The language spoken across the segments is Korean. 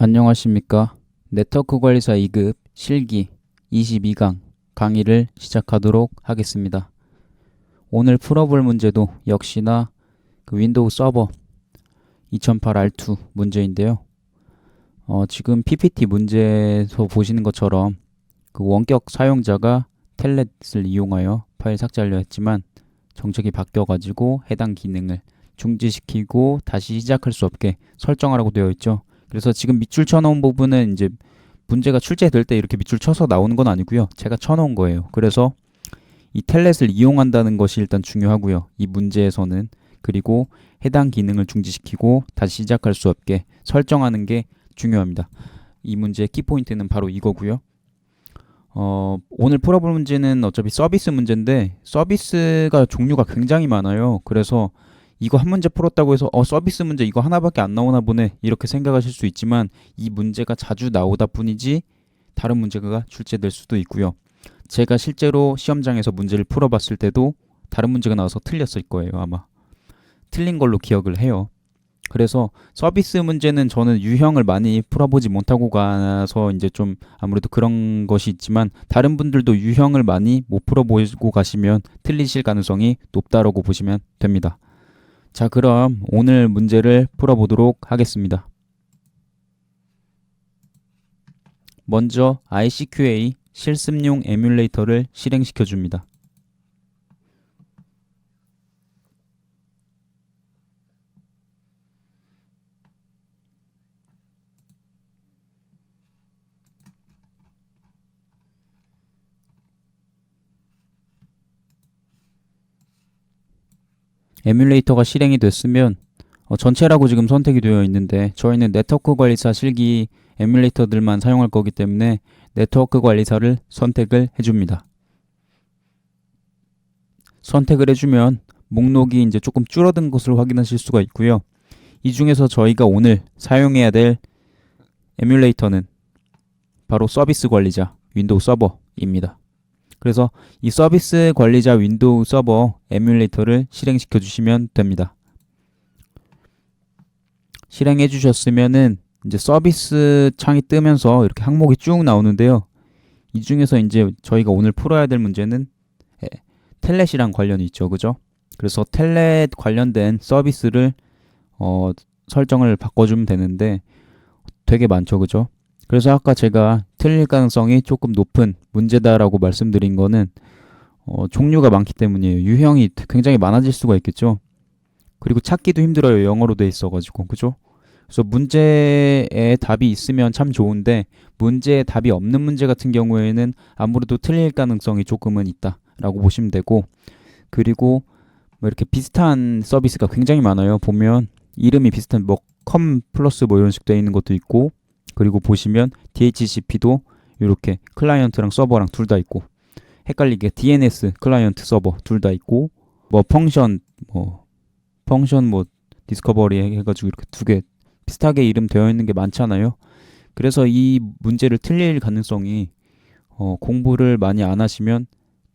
안녕하십니까. 네트워크 관리사 2급 실기 22강 강의를 시작하도록 하겠습니다. 오늘 풀어볼 문제도 역시나 윈도우 서버 2008 R2 문제인데요. 지금 PPT 문제에서 보시는 것처럼 원격 사용자가 텔넷을 이용하여 파일 삭제하려 했지만 정책이 바뀌어가지고 해당 기능을 중지시키고 다시 시작할 수 없게 설정하라고 되어 있죠. 그래서 지금 밑줄 쳐놓은 부분은 이제 문제가 출제될 때 이렇게 밑줄 쳐서 나오는 건 아니고요. 제가 쳐놓은 거예요. 그래서 이 텔넷을 이용한다는 것이 일단 중요하고요. 이 문제에서는. 그리고 해당 기능을 중지시키고 다시 시작할 수 없게 설정하는 게 중요합니다. 이 문제의 키포인트는 바로 이거고요. 오늘 풀어볼 문제는 어차피 서비스 문제인데 서비스가 종류가 굉장히 많아요. 그래서 이거 한 문제 풀었다고 해서 서비스 문제 이거 하나밖에 안 나오나 보네 이렇게 생각하실 수 있지만 이 문제가 자주 나오다 뿐이지 다른 문제가 출제될 수도 있고요. 제가 실제로 시험장에서 문제를 풀어봤을 때도 다른 문제가 나와서 틀렸을 거예요. 아마 틀린 걸로 기억을 해요. 그래서 서비스 문제는 저는 유형을 많이 풀어보지 못하고 가서 이제 좀 아무래도 그런 것이 있지만 다른 분들도 유형을 많이 못 풀어보고 가시면 틀리실 가능성이 높다라고 보시면 됩니다. 자, 그럼 오늘 문제를 풀어보도록 하겠습니다. 먼저 ICQA 실습용 에뮬레이터를 실행시켜 줍니다. 에뮬레이터가 실행이 됐으면 전체라고 지금 선택이 되어 있는데 저희는 네트워크 관리사 실기 에뮬레이터들만 사용할 거기 때문에 네트워크 관리사를 선택을 해줍니다. 선택을 해주면 목록이 이제 조금 줄어든 것을 확인하실 수가 있고요. 이 중에서 저희가 오늘 사용해야 될 에뮬레이터는 바로 서비스 관리자 윈도우 서버입니다. 그래서 이 서비스 관리자 윈도우 서버 에뮬레이터를 실행시켜 주시면 됩니다. 실행해 주셨으면은 이제 서비스 창이 뜨면서 이렇게 항목이 쭉 나오는데요. 이 중에서 이제 저희가 오늘 풀어야 될 문제는 텔넷이랑 관련이 있죠. 그죠? 그래서 텔넷 관련된 서비스를 설정을 바꿔주면 되는데 되게 많죠. 그죠? 그래서 아까 제가 틀릴 가능성이 조금 높은 문제다라고 말씀드린 거는 종류가 많기 때문이에요. 유형이 굉장히 많아질 수가 있겠죠. 그리고 찾기도 힘들어요. 영어로 돼 있어가지고. 그죠? 그래서 문제에 답이 있으면 참 좋은데 문제에 답이 없는 문제 같은 경우에는 아무래도 틀릴 가능성이 조금은 있다라고 보시면 되고, 그리고 뭐 이렇게 비슷한 서비스가 굉장히 많아요. 보면 이름이 비슷한 뭐 컴 플러스 뭐 이런 식 되어 있는 것도 있고, 그리고 보시면 DHCP도 이렇게 클라이언트랑 서버랑 둘 다 있고, 헷갈리게 DNS 클라이언트 서버 둘 다 있고, 뭐 펑션 뭐 디스커버리 해가지고 이렇게 두 개 비슷하게 이름 되어 있는 게 많잖아요. 그래서 이 문제를 틀릴 가능성이 공부를 많이 안 하시면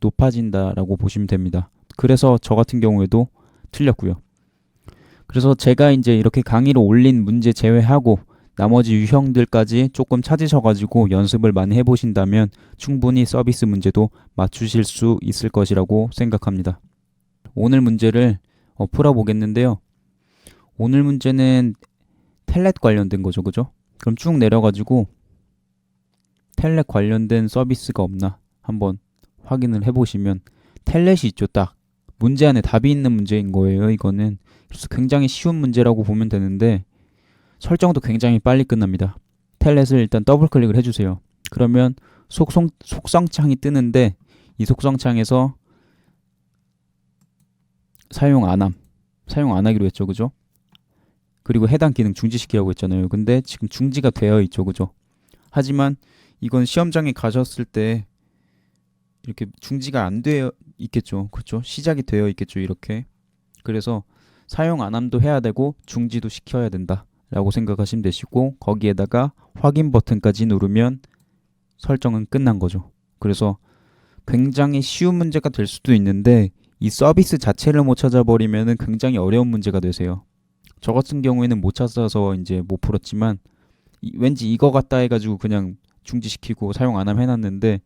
높아진다라고 보시면 됩니다. 그래서 저 같은 경우에도 틀렸고요. 그래서 제가 이제 이렇게 강의로 올린 문제 제외하고 나머지 유형들까지 조금 찾으셔가지고 연습을 많이 해보신다면 충분히 서비스 문제도 맞추실 수 있을 것이라고 생각합니다. 오늘 문제를 풀어보겠는데요. 오늘 문제는 텔넷 관련된 거죠. 그죠? 그럼 쭉 내려가지고 텔넷 관련된 서비스가 없나 한번 확인을 해보시면 텔넷이 있죠. 딱 문제 안에 답이 있는 문제인 거예요. 이거는 그래서 굉장히 쉬운 문제라고 보면 되는데 설정도 굉장히 빨리 끝납니다. 텔넷을 일단 더블 클릭을 해주세요. 그러면 속성창이 뜨는데 이 속성창에서 사용 안 하기로 했죠. 그죠? 그리고 해당 기능 중지시키라고 했잖아요. 근데 지금 중지가 되어 있죠. 그죠? 하지만 이건 시험장에 가셨을 때 이렇게 중지가 안 되어 있겠죠. 그렇죠? 시작이 되어 있겠죠. 이렇게. 그래서 사용 안 함도 해야 되고 중지도 시켜야 된다 라고 생각하시면 되시고, 거기에다가 확인 버튼까지 누르면 설정은 끝난 거죠. 그래서 굉장히 쉬운 문제가 될 수도 있는데 이 서비스 자체를 못 찾아버리면 굉장히 어려운 문제가 되세요. 저 같은 경우에는 못 찾아서 이제 못 풀었지만 왠지 이거 같다 해가지고 그냥 중지시키고 사용 안 함 해놨는데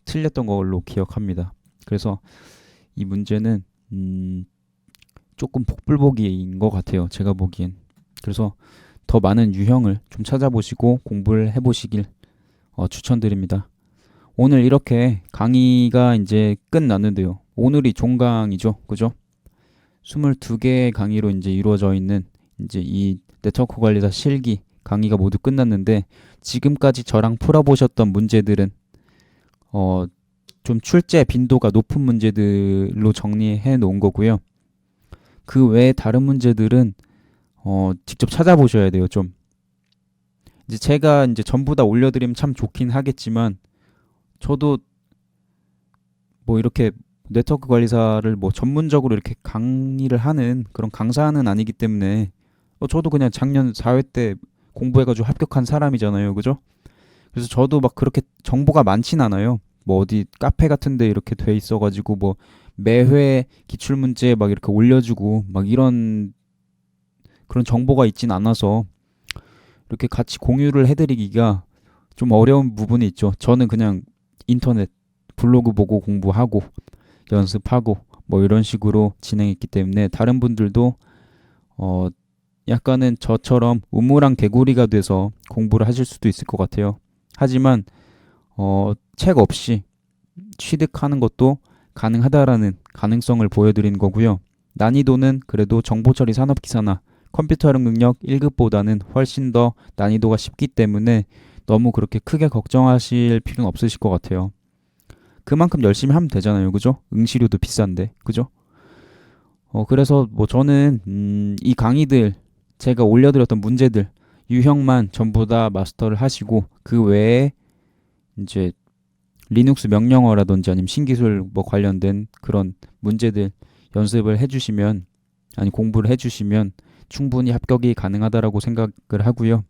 틀렸던 걸로 기억합니다. 그래서 이 문제는 조금 복불복인 것 같아요. 제가 보기엔. 그래서 더 많은 유형을 좀 찾아보시고 공부를 해보시길 추천드립니다. 오늘 이렇게 강의가 이제 끝났는데요. 오늘이 종강이죠. 그죠? 22개의 강의로 이제 이루어져 있는 이제 이 네트워크 관리사 실기 강의가 모두 끝났는데 지금까지 저랑 풀어보셨던 문제들은 좀 출제 빈도가 높은 문제들로 정리해 놓은 거고요. 그 외에 다른 문제들은 직접 찾아보셔야 돼요. 좀 이제 제가 이제 전부 다 올려드리면 참 좋긴 하겠지만 저도 뭐 이렇게 네트워크 관리사를 뭐 전문적으로 이렇게 강의를 하는 그런 강사는 아니기 때문에 저도 그냥 작년 4회 때 공부해가지고 합격한 사람이잖아요. 그죠? 그래서 저도 막 그렇게 정보가 많진 않아요. 뭐 어디 카페 같은 데 이렇게 돼 있어가지고 뭐 매회 기출문제 막 이렇게 올려주고 막 이런 그런 정보가 있진 않아서 이렇게 같이 공유를 해드리기가 좀 어려운 부분이 있죠. 저는 그냥 인터넷 블로그 보고 공부하고 연습하고 뭐 이런 식으로 진행했기 때문에 다른 분들도 약간은 저처럼 우물안 개구리가 돼서 공부를 하실 수도 있을 것 같아요. 하지만 책 없이 취득하는 것도 가능하다라는 가능성을 보여드리는 거고요. 난이도는 그래도 정보처리 산업기사나 컴퓨터 활용 능력 1급보다는 훨씬 더 난이도가 쉽기 때문에 너무 그렇게 크게 걱정하실 필요는 없으실 것 같아요. 그만큼 열심히 하면 되잖아요. 그죠? 응시료도 비싼데. 그죠? 그래서 뭐 저는 이 강의들 제가 올려드렸던 문제들 유형만 전부 다 마스터를 하시고 그 외에 이제 리눅스 명령어라든지 아니면 신기술 뭐 관련된 그런 문제들 연습을 해주시면 아니 공부를 해주시면 충분히 합격이 가능하다라고 생각을 하고요.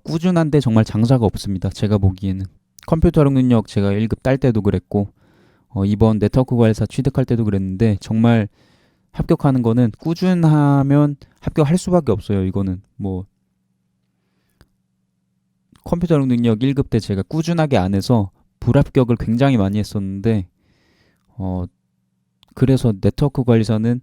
꾸준한데 정말 장사가 없습니다. 제가 보기에는 컴퓨터 활용 능력 제가 1급 딸 때도 그랬고 이번 네트워크 관리사 취득할 때도 그랬는데 정말 합격하는 거는 꾸준하면 합격할 수밖에 없어요. 이거는 뭐 컴퓨터 활용 능력 1급 때 제가 꾸준하게 안 해서 불합격을 굉장히 많이 했었는데 그래서 네트워크 관리사는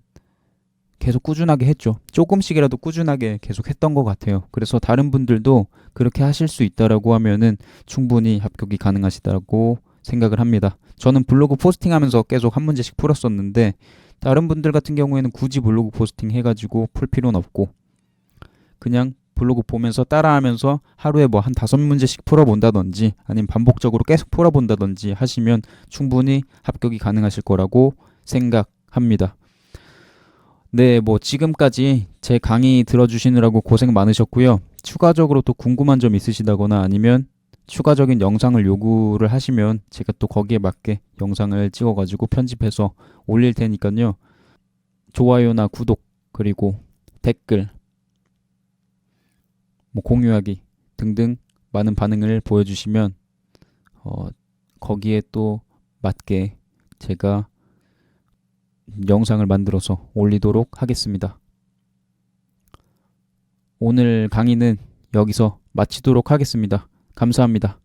계속 꾸준하게 했죠. 조금씩이라도 꾸준하게 계속 했던 것 같아요. 그래서 다른 분들도 그렇게 하실 수 있다라고 하면은 충분히 합격이 가능하시다고 생각을 합니다. 저는 블로그 포스팅하면서 계속 한 문제씩 풀었었는데 다른 분들 같은 경우에는 굳이 블로그 포스팅 해가지고 풀 필요는 없고 그냥 블로그 보면서 따라하면서 하루에 뭐 한 5문제씩 풀어본다든지 아니면 반복적으로 계속 풀어본다든지 하시면 충분히 합격이 가능하실 거라고 생각합니다. 네, 뭐 지금까지 제 강의 들어주시느라고 고생 많으셨고요. 추가적으로 또 궁금한 점 있으시다거나 아니면 추가적인 영상을 요구를 하시면 제가 또 거기에 맞게 영상을 찍어가지고 편집해서 올릴 테니까요. 좋아요나 구독 그리고 댓글 뭐 공유하기 등등 많은 반응을 보여주시면 거기에 또 맞게 제가 영상을 만들어서 올리도록 하겠습니다. 오늘 강의는 여기서 마치도록 하겠습니다. 감사합니다.